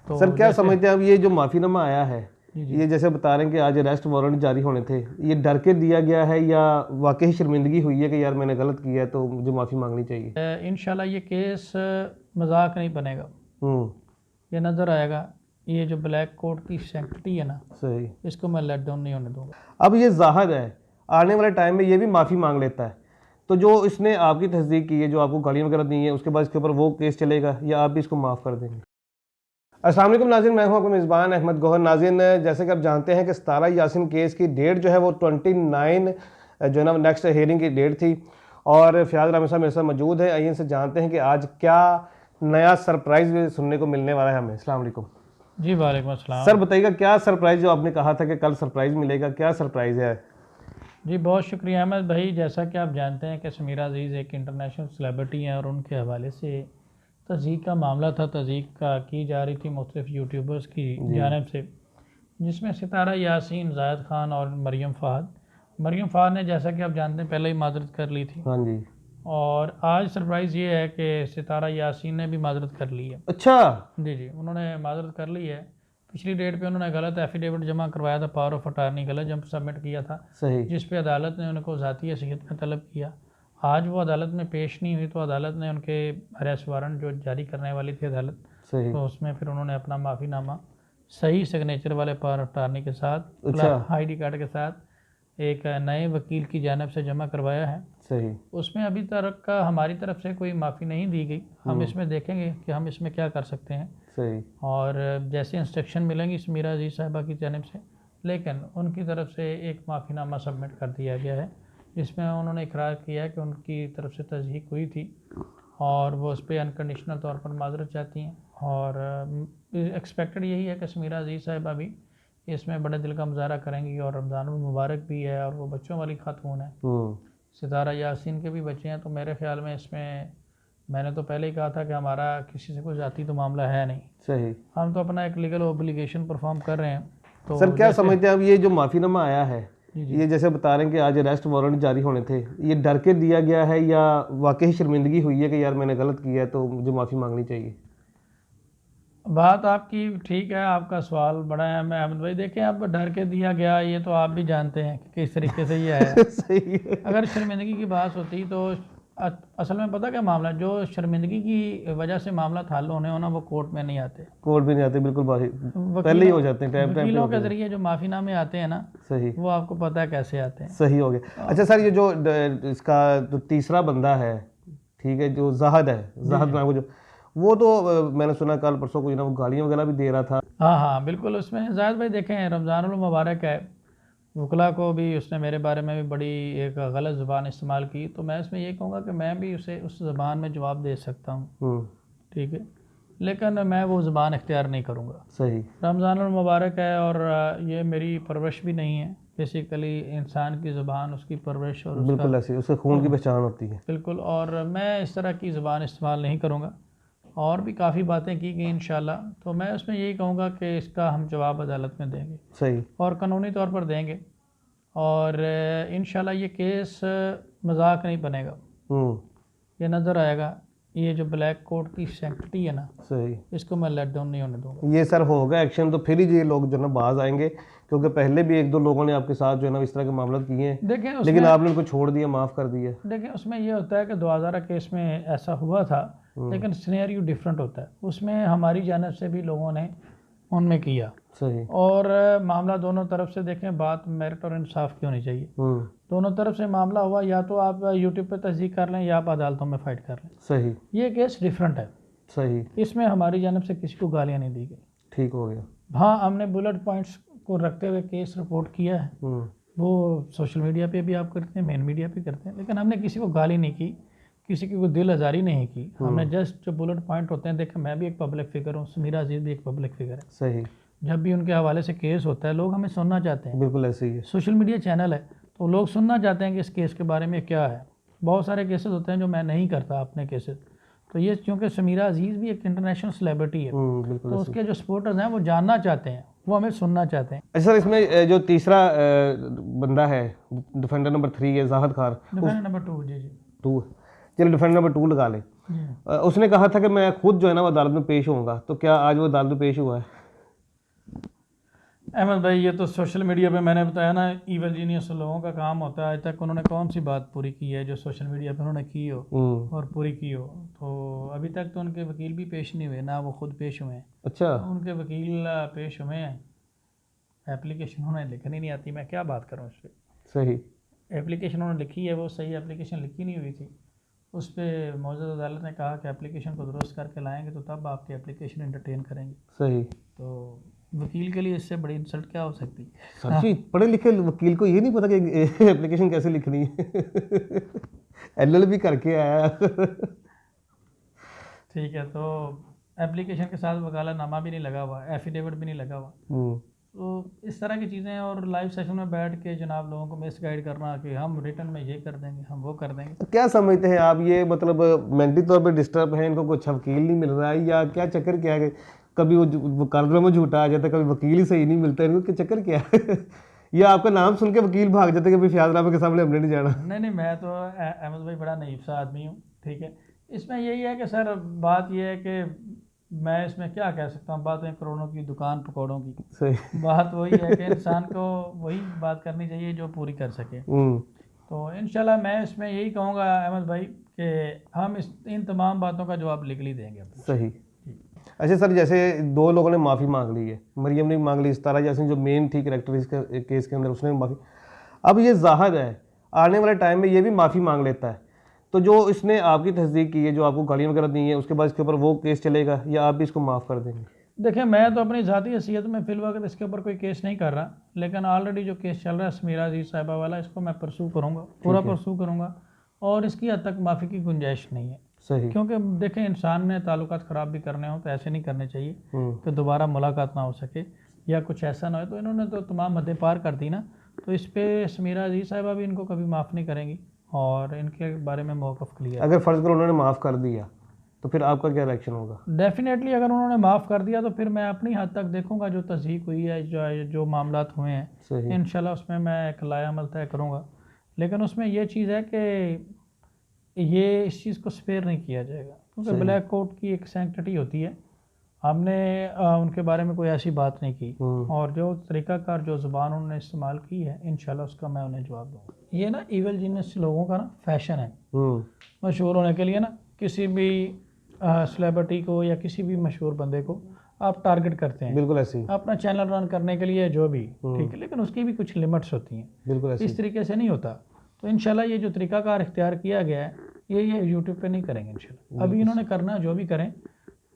तो सर क्या समझते हैं अब ये जो माफ़ीनामा आया है, जी। ये जैसे बता रहे हैं कि आज अरेस्ट वारंट जारी होने थे, ये डर के दिया गया है या वाकई शर्मिंदगी हुई है कि यार मैंने गलत किया है तो मुझे माफ़ी मांगनी चाहिए? इंशाल्लाह ये केस मजाक नहीं बनेगा, ये नज़र आएगा। ये जो ब्लैक कोट की सैंक्टिटी है ना, सही। इसको मैं लेट डाउन नहीं होने दूंगा। अब ये जाहिर है आने वाले टाइम में ये भी माफ़ी मांग लेता है, तो जो इसने आपकी तस्दीक की है, जो आपको गालियाँ वगैरह दी हैं, उसके बाद इसके ऊपर वो केस चलेगा या आप भी इसको माफ़ कर देंगे? अस्सलाम वालेकुम नाज़रीन, मैं हूं आपका मेज़बान अहमद गौहर। नाज़रीन, जैसे कि आप जानते हैं कि सितारा यासीन केस की डेट जो है वो 29 जो है ना नेक्स्ट हियरिंग की डेट थी और फ़याज़ रहमान साहब मेरे साथ मौजूद है। आइए इनसे जानते हैं कि आज क्या नया सरप्राइज़ सुनने को मिलने वाला है हमें। अस्सलाम वालेकुम। जी वालेकुम अस्सलाम। सर बताइएगा क्या सरप्राइज़, जो आपने कहा था कि कल सरप्राइज़ मिलेगा, क्या सरप्राइज़ है? जी बहुत शुक्रिया अहमद भाई। जैसा कि आप जानते हैं कि समीरा अजीज़ एक इंटरनेशनल सेलिब्रिटी हैं और उनके हवाले से तज़ीक का मामला था, तज़ीक का की जा रही थी मुख्तलिफ यूट्यूबर्स की जानिब से, जिसमें सितारा यासीन, जायद खान और मरियम फ़ाद ने, जैसा कि आप जानते हैं, पहले ही माजरत कर ली थी। हाँ जी। और आज सरप्राइज़ ये है कि सितारा यासीन ने भी माजरत कर ली है। अच्छा। जी, उन्होंने माजरत कर ली है। पिछली डेट पे उन्होंने गलत एफिडेविट जमा करवाया था, पावर ऑफ अटार्नी गलत जब सबमिट किया था, सही। जिस पे अदालत ने उनको ज़ाती हैसियत में तलब किया। आज वो अदालत में पेश नहीं हुई तो अदालत ने उनके अरेस्ट वारंट जो जारी करने वाली थी अदालत, तो उसमें फिर उन्होंने अपना माफ़ीनामा सही सिग्नेचर वाले पावर ऑफ अटार्नी के साथ, ID कार्ड के साथ एक नए वकील की जानिब से जमा करवाया है। सही। उसमें अभी तक का हमारी तरफ से कोई माफ़ी नहीं दी गई। हम इसमें देखेंगे कि हम इसमें क्या कर सकते हैं। सही। और जैसे इंस्ट्रक्शन मिलेंगी समीरा अजीज़ साहिबा की जानिब से, लेकिन उनकी तरफ से एक माफ़ीनामा सबमिट कर दिया गया है, जिसमें उन्होंने इकरार किया है कि उनकी तरफ से तज़हीक हुई थी और वो उस पर अनकंडीशनल तौर पर माजरत चाहती हैं। और एक्सपेक्टेड यही है कि समीरा अजीज़ साहिबा भी इसमें बड़े दिल का मुजाहरा करेंगी। और रमज़ानुल मुबारक भी है और वो बच्चों वाली खातून है, सितारा यासीन के भी बच्चे हैं, तो मेरे ख्याल में इसमें, मैंने तो पहले ही कहा था कि हमारा किसी से कोई ज़ाती तो मामला है नहीं। सही। हम तो अपना एक लीगल ऑब्लिगेशन परफॉर्म कर रहे हैं। तो सर क्या समझते हैं अब ये जो माफ़ीनामा आया है, जी। ये जैसे बता रहे हैं कि आज अरेस्ट वारंट जारी होने थे, ये डर के दिया गया है या वाकई शर्मिंदगी हुई है कि यार मैंने गलत किया है तो मुझे माफ़ी मांगनी चाहिए? बात आपकी ठीक है, आपका सवाल बड़ा है अहमद भाई। देखें, अब डर के दिया गया, ये तो आप भी जानते हैं कि किस तरीके से ये है। सही है। अगर शर्मिंदगी की बात होती तो असल में पता क्या मामला, जो शर्मिंदगी की वजह से मामला हल होने हो ना, वो कोर्ट में नहीं आते। कोर्ट में नहीं आते, बिल्कुल पहले ही हो जाते हैं, टाइम वकीलों के जरिए जो माफ़ीनामे आते हैं ना, सही, वो आपको पता है कैसे आते हैं। सही हो गया। अच्छा सर, ये जो इसका जो तीसरा बंदा है, ठीक है, जो जाहिद है, जाहिद नाम जो, वो तो मैंने सुना कल परसों को वो गालियाँ वगैरह भी दे रहा था। हाँ बिल्कुल। उसमें जायद भाई देखें, रमज़ानुल मुबारक है, वकला को भी उसने मेरे बारे में भी बड़ी एक गलत ज़ुबान इस्तेमाल की, तो मैं इसमें ये कहूँगा कि मैं भी उसे उस ज़ुबान में जवाब दे सकता हूँ, ठीक है, लेकिन मैं वो ज़ुबान इख्तियार नहीं करूँगा। सही। रमज़ानुल मुबारक है और ये मेरी परवरिश भी नहीं है। बेसिकली इंसान की ज़ुबान, उसकी परवरिश और बिल्कुल ऐसी उसके खून की पहचान होती है। बिल्कुल, और मैं इस तरह की ज़ुबान इस्तेमाल नहीं करूँगा। और भी काफ़ी बातें की गई इंशाल्लाह, तो मैं उसमें यही कहूँगा कि इसका हम जवाब अदालत में देंगे। सही। और कानूनी तौर पर देंगे और इंशाल्लाह ये केस मजाक नहीं बनेगा, ये नज़र आएगा। ये जो ब्लैक कोट की सैंक्टिटी है ना, सही, इसको मैं लेट डाउन नहीं होने दूंगा। ये सर होगा एक्शन, तो फिर ही ये लोग जो है ना बाज आएंगे, क्योंकि पहले भी एक दो लोगों ने आपके साथ जो है ना इस तरह के मामला किए हैं, देखें लेकिन आपने उनको छोड़ दिया, माफ़ कर दिया। देखें, उसमें ये होता है कि 2000 केस में ऐसा हुआ था, लेकिन सिनेरियो डिफरेंट होता है। उसमें हमारी जानिब से भी लोगों ने उनमें किया। सही। और मामला दोनों तरफ से देखें, बात मेरिट और इंसाफ की होनी चाहिए। दोनों तरफ से मामला हुआ, या तो आप यूट्यूब पे तस्दीक कर लें या आप अदालतों में फाइट कर लें। सही। ये केस डिफरेंट है। सही। इसमें हमारी जानिब से किसी को गालियाँ नहीं दी गई। ठीक हो गया। हाँ, हमने बुलेट पॉइंट्स को रखते हुए केस रिपोर्ट किया है, वो सोशल मीडिया पे भी आप करते हैं, मेन मीडिया पे करते हैं, लेकिन हमने किसी को गाली नहीं की, किसी की कोई दिल आज़ारी नहीं की। हमने जस्ट जो बुलेट पॉइंट होते हैं, देखें मैं भी एक पब्लिक फिगर हूँ, समीरा अजीज़ भी एक पब्लिक फिगर है। सही। जब भी उनके हवाले से केस होता है, लोग हमें सुनना चाहते हैं। बिल्कुल ऐसे ही है, सोशल मीडिया चैनल है तो लोग सुनना चाहते हैं कि इस केस के बारे में क्या है। बहुत सारे केसेस होते हैं जो मैं नहीं करता अपने केसेस, तो ये क्योंकि समीरा अजीज़ भी एक इंटरनेशनल सेलिब्रिटी है, तो उसके जो सपोर्टर्स हैं वो जानना चाहते हैं, वो हमें सुनना चाहते हैं। अच्छा सर, इसमें जो तीसरा बंदा है, डिफेंडर नंबर 3 है, जाहिद खान, डिफेंडर नंबर 2। जी 2, चलिए डिफेंडर नंबर 2 लगा लें। उसने कहा था कि मैं खुद जो है ना वो अदालत में पेश होऊंगा, तो क्या आज वो अदालत में पेश हुआ है? अहमद भाई, ये तो सोशल मीडिया पे मैंने बताया ना, ईवल जीनियस लोगों का काम होता है। आज तक उन्होंने कौन सी बात पूरी की है जो सोशल मीडिया पे उन्होंने की हो और पूरी की हो? तो अभी तक तो उनके वकील भी पेश नहीं हुए, ना वो खुद पेश हुए हैं। अच्छा। तो उनके वकील पेश हुए हैं, एप्लीकेशन उन्हें लिखनी नहीं आती, मैं क्या बात करूँ उस पर। सही। एप्लीकेशन उन्होंने लिखी है, वो सही एप्लीकेशन लिखी नहीं हुई थी। उस पर मौजूदा अदालत ने कहा कि एप्लीकेशन को दुरुस्त करके लाएंगे तो तब आपकी एप्लीकेशन एंटरटेन करेंगे। सही। तो वकील के लिए इससे बड़ी इंसल्ट क्या हो सकती है? सच्ची पढ़े लिखे वकील को ये नहीं पता कि एप्लीकेशन कैसे लिखनी है। एलएलबी करके आया। ठीक है, तो एप्लीकेशन के साथ वकालतनामा भी नहीं लगा हुआ, एफिडेविट भी नहीं लगा हुआ। तो इस तरह की चीज़ें, और लाइव सेशन में बैठ के जनाब लोगों को मिस गाइड करना कि हम रिटर्न में ये कर देंगे, हम वो कर देंगे। तो क्या समझते हैं आप, ये मतलब मेंटली तौर पे डिस्टर्ब है, इनको कुछ वकील नहीं मिल रहा है, या क्या चक्कर क्या है? कभी वो वकालतों में झूठा आ जाता है, कभी वकील ही सही नहीं मिलता, इनको क्या चक्कर क्या है? या आपका नाम सुन के वकील भाग जाते हैं कि भाई फयाज रामा के सामने हमने नहीं जाना? नहीं, मैं तो अहमद भाई बड़ा नईब सा आदमी हूँ, ठीक है। इसमें यही है कि सर, बात यह है कि मैं इसमें क्या कह सकता हूँ, बात है करोड़ों की दुकान पकौड़ों की। सही। बात वही है कि इंसान को वही बात करनी चाहिए जो पूरी कर सके। तो इंशाल्लाह मैं इसमें यही कहूँगा अहमद भाई कि हम इन तमाम बातों का जवाब लीगली देंगे। सही। अच्छा सर, जैसे दो लोगों ने माफ़ी मांग ली है, मरियम ने भी मांग ली, इस्तारा यासीन जो मेन थी कैरेक्टर इस केस के अंदर, उसने भी माफ़ी। अब ये जाहिर है आने वाले टाइम में ये भी माफ़ी मांग लेता है, तो जो इसने आपकी तस्दीक की है, जो आपको गालियाँ वगैरह दी है, उसके बाद इसके ऊपर वो केस चलेगा या आप भी इसको माफ़ कर देंगे? देखिए, मैं तो अपनी ज़ाती हैसियत में फ़िलवक्त इसके ऊपर कोई केस नहीं कर रहा, लेकिन ऑलरेडी जो केस चल रहा है समीरा अजीज़ साहिबा वाला, इसको मैं परसू करूँगा, पूरा परसू करूँगा, और इसकी हद तक माफ़ी की गुंजाइश नहीं है। सही। क्योंकि देखें, इंसान ने ताल्लुकात ख़राब भी करने हो तो ऐसे नहीं करने चाहिए कि दोबारा मुलाकात ना हो सके या कुछ ऐसा ना हो। तो इन्होंने तो तमाम हदें पार कर दी ना, तो इस पर समीरा अजीज़ साहिबा भी इनको कभी माफ़ नहीं करेंगी और इनके बारे में मौक़िफ़ क्लियर। अगर फ़र्ज़ करो उन्होंने माफ़ कर दिया तो फिर आपका क्या रिएक्शन होगा? डेफिनेटली अगर उन्होंने माफ़ कर दिया तो फिर मैं अपनी हद तक देखूंगा, जो तस्दीक हुई है, जो मामलात हुए हैं, इंशाल्लाह उसमें मैं एक लायामल तय करूँगा। लेकिन उसमें यह चीज़ है कि ये इस चीज़ को स्पेयर नहीं किया जाएगा, क्योंकि ब्लैक कोट की एक सैंक्टिटी होती है। हमने उनके बारे में कोई ऐसी बात नहीं की, और जो तरीक़ाकार, जो ज़ुबान उन्होंने इस्तेमाल की है, इंशाल्लाह उसका मैं उन्हें जवाब दूँगा। ये ना ईवल जीनियस लोगों का ना फैशन है मशहूर होने के लिए ना, किसी भी सेलिब्रिटी को या किसी भी मशहूर बंदे को आप टारगेट करते हैं, बिल्कुल ऐसे ही, अपना चैनल रन करने के लिए, जो भी, ठीक है, लेकिन उसकी भी कुछ लिमिट्स होती हैं। बिल्कुल ऐसे इस तरीके से नहीं होता। तो इंशाल्लाह ये जो तरीक़ाकार इख्तियार किया गया है, ये यूट्यूब पे नहीं करेंगे इंशाल्लाह। अभी इन्होंने करना जो भी करें,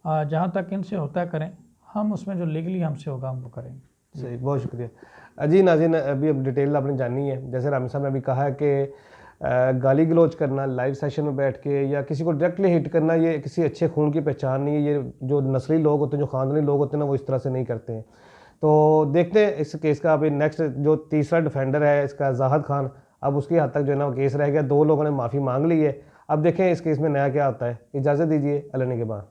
जहाँ तक इनसे होता है करें, हम उसमें जो लीगली हमसे होगा हम वो करेंगे। सही, बहुत शुक्रिया जी। नाज़रीन, अभी अब डिटेल आपने जाननी है। जैसे रामी साहब ने अभी कहा है कि गाली गलौज करना लाइव सेशन में बैठ के या किसी को डायरेक्टली हिट करना, ये किसी अच्छे खून की पहचान नहीं है। ये जो नस्ली लोग होते हैं, जो ख़ानदानी लोग होते हैं ना, वो इस तरह से नहीं करते हैं। तो देखते हैं इस केस का। अभी नेक्स्ट जो तीसरा डिफेंडर है इसका, जाहिद खान, अब उसकी हद तक जो है ना केस रह गया। दो लोगों ने माफ़ी मांग ली है, अब देखें इस केस में नया क्या होता है। इजाज़त दीजिए, अल्लाह ने के बाद।